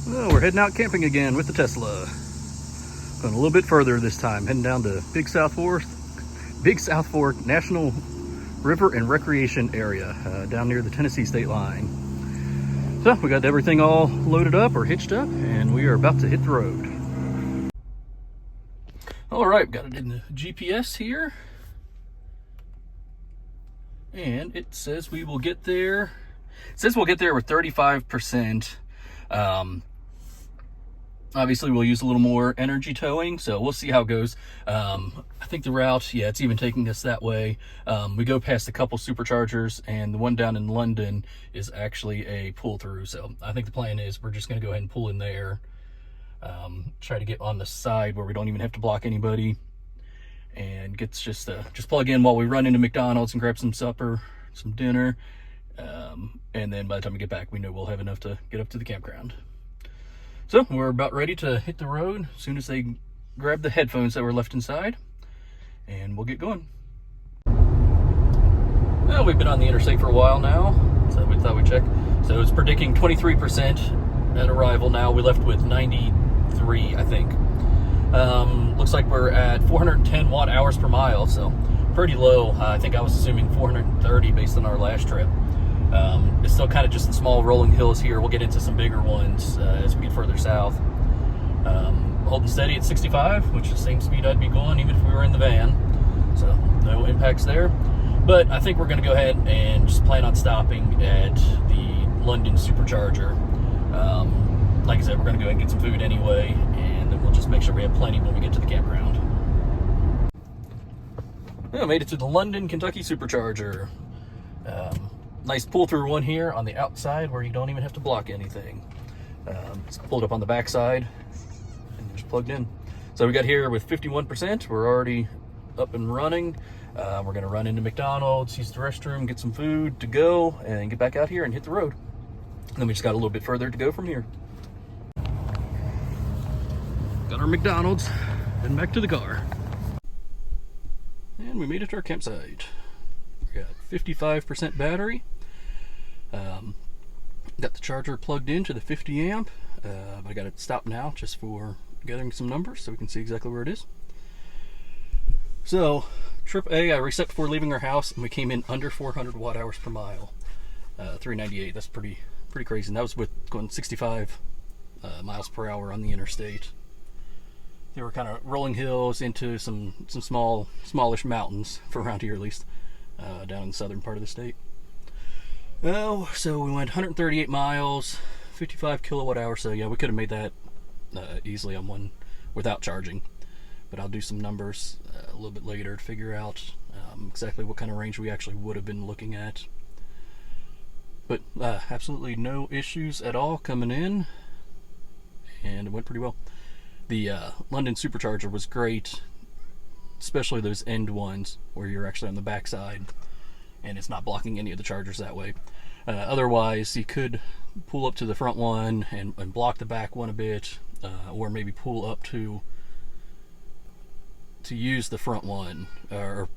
Oh, we're heading out camping again with the Tesla. Going a little bit further this time, heading down to Big South Fork National River and Recreation Area, down near the Tennessee state line. So we got everything all loaded up or hitched up, and we are about to hit the road. All right, got it in the GPS here, and it says we will get there. It says we'll get there with 35%. Obviously, we'll use a little more energy towing, so we'll see how it goes. I think the route, yeah, it's even taking us that way. We go past a couple superchargers, and the one down in London is actually a pull-through. So I think the plan is we're just going to go ahead and pull in there, try to get on the side where we don't even have to block anybody, and just plug in while we run into McDonald's and grab some supper, some dinner, and then by the time we get back, we know we'll have enough to get up to the campground. So we're about ready to hit the road as soon as they grab the headphones that were left inside, and we'll get going. Well, we've been on the interstate for a while now, so we thought we'd check. So it's predicting 23% at arrival now. We left with 93, I think. Looks like we're at 410 watt hours per mile, so pretty low. I think I was assuming 430 based on our last trip. It's still kind of just the small rolling hills here. We'll get into some bigger ones as we get further south. Holding steady at 65, which is the same speed I'd be going even if we were in the van. So no impacts there. But I think we're going to go ahead and just plan on stopping at the London supercharger. Like I said, we're going to go ahead and get some food anyway, and then we'll just make sure we have plenty when we get to the campground. Well, made it to the London, Kentucky supercharger. Nice pull-through one here on the outside where you don't even have to block anything. It's pulled up on the back side and just plugged in. So we got here with 51%. We're already up and running. We're going to run into McDonald's, use the restroom, get some food to go, and get back out here and hit the road. And then we just got a little bit further to go from here. Got our McDonald's, and back to the car. And we made it to our campsite. We got 55% battery. Got the charger plugged into the 50 amp. I got it stopped now just for gathering some numbers so we can see exactly where it is. So trip A, I reset before leaving our house, and we came in under 400 watt hours per mile. 398. That's pretty crazy. And that was with going 65 miles per hour on the interstate. They were kind of rolling hills into some smallish mountains for around here, at least, down in the southern part of the state. Oh, so we went 138 miles, 55 kilowatt hours. So yeah, we could have made that easily on one without charging. But I'll do some numbers a little bit later to figure out exactly what kind of range we actually would have been looking at. But absolutely no issues at all coming in, and it went pretty well. The London supercharger was great, especially those end ones where you're actually on the back side and it's not blocking any of the chargers that way. Otherwise, you could pull up to the front one and block the back one a bit, or maybe pull up to use the front one, or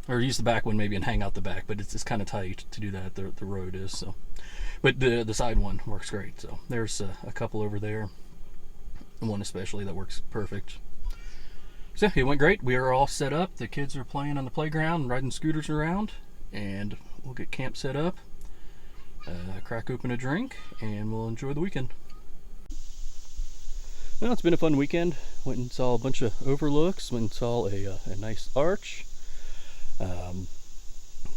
use the back one maybe and hang out the back, but it's kind of tight to do that, the road is. So, but the side one works great. So there's a couple over there, one especially that works perfect. So it went great. We are all set up. The kids are playing on the playground, riding scooters around, and we'll get camp set up, crack open a drink, and we'll enjoy the weekend. Well, it's been a fun weekend. Went and saw a bunch of overlooks, went and saw a nice arch.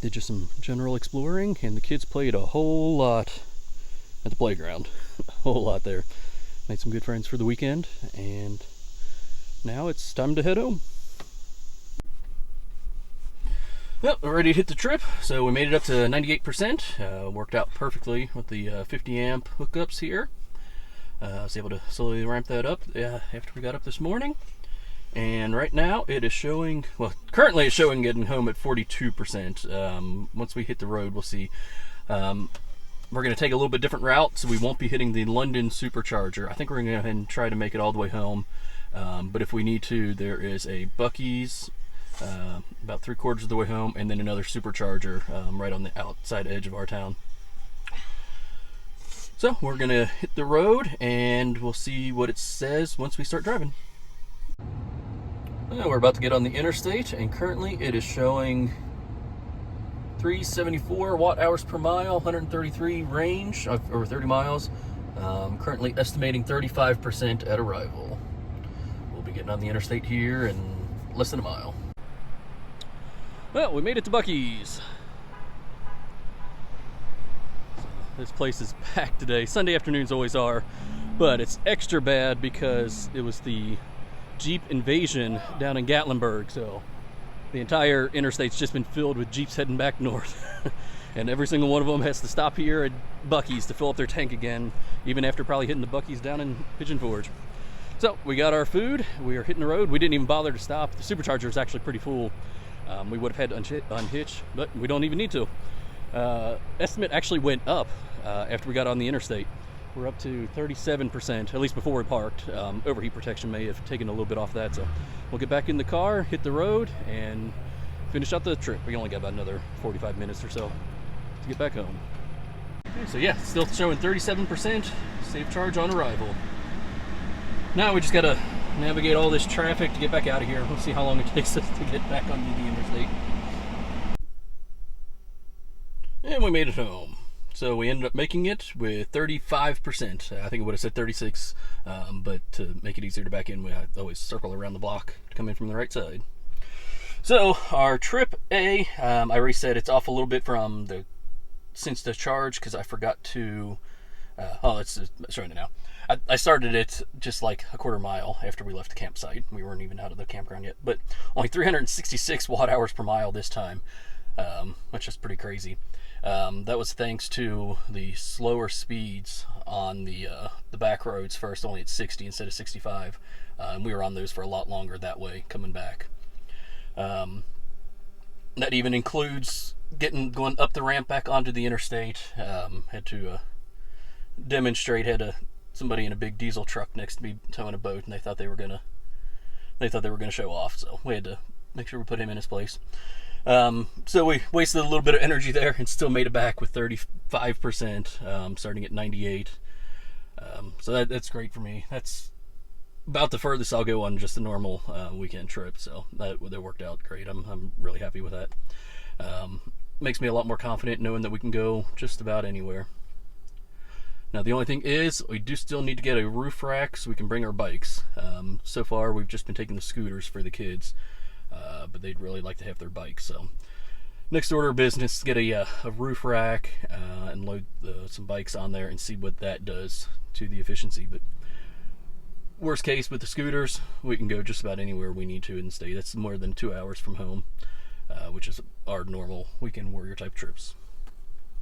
Did just some general exploring, and the kids played a whole lot at the playground. A whole lot there. Made some good friends for the weekend, and now it's time to head home. Well, we're ready to hit the trip. So we made it up to 98%. Worked out perfectly with the 50 amp hookups here. I was able to slowly ramp that up after we got up this morning. And right now it is showing, well, currently it's showing getting home at 42%. Once we hit the road, we'll see. We're going to take a little bit different route, so we won't be hitting the London supercharger. I think we're going to go ahead and try to make it all the way home. But if we need to, there is a Buc-ee's about 3/4 of the way home, and then another supercharger right on the outside edge of our town. So we're gonna hit the road and we'll see what it says once we start driving. Well, we're about to get on the interstate, and currently it is showing 374 watt hours per mile, 133 range, over 30 miles. Currently estimating 35% at arrival. We'll be getting on the interstate here in less than a mile. Well, we made it to Buc-ee's. This place is packed today. Sunday afternoons always are, but it's extra bad because it was the Jeep invasion down in Gatlinburg, so the entire interstate's just been filled with Jeeps heading back north. And every single one of them has to stop here at Buc-ee's to fill up their tank again, even after probably hitting the Buc-ee's down in Pigeon Forge. So we got our food, we are hitting the road. We didn't even bother to stop. The supercharger is actually pretty full. We would have had to unhitch, but we don't even need to. Estimate actually went up after we got on the interstate. We're up to 37%, at least before we parked. Overheat protection may have taken a little bit off that, so we'll get back in the car, hit the road, and finish out the trip. We only got about another 45 minutes or so to get back home. Okay, so yeah, still showing 37%, safe charge on arrival. Now we just gotta navigate all this traffic to get back out of here. We'll see how long it takes us to get back onto the interstate. And we made it home. So we ended up making it with 35%. I think it would have said 36, but to make it easier to back in, we always circle around the block to come in from the right side. So our trip A, I already said it's off a little bit from the since the charge because I forgot to. It's showing it now. I started it just like a quarter mile after we left the campsite. We weren't even out of the campground yet, but only 366 watt hours per mile this time, which is pretty crazy. That was thanks to the slower speeds on the back roads first, only at 60 instead of 65. And we were on those for a lot longer that way coming back. That even includes going up the ramp back onto the interstate. Had to demonstrate. Had somebody in a big diesel truck next to me towing a boat, and they thought they were gonna show off. So we had to make sure we put him in his place. So we wasted a little bit of energy there and still made it back with 35%, starting at 98. So that's great for me. That's about the furthest I'll go on just a normal weekend trip. So that worked out great. I'm really happy with that. Makes me a lot more confident knowing that we can go just about anywhere. Now the only thing is we do still need to get a roof rack so we can bring our bikes. So far we've just been taking the scooters for the kids. But they'd really like to have their bikes. So next order of business is get a roof rack and load some bikes on there and see what that does to the efficiency. But worst case with the scooters, we can go just about anywhere we need to in the state. That's more than 2 hours from home, which is our normal weekend warrior type trips.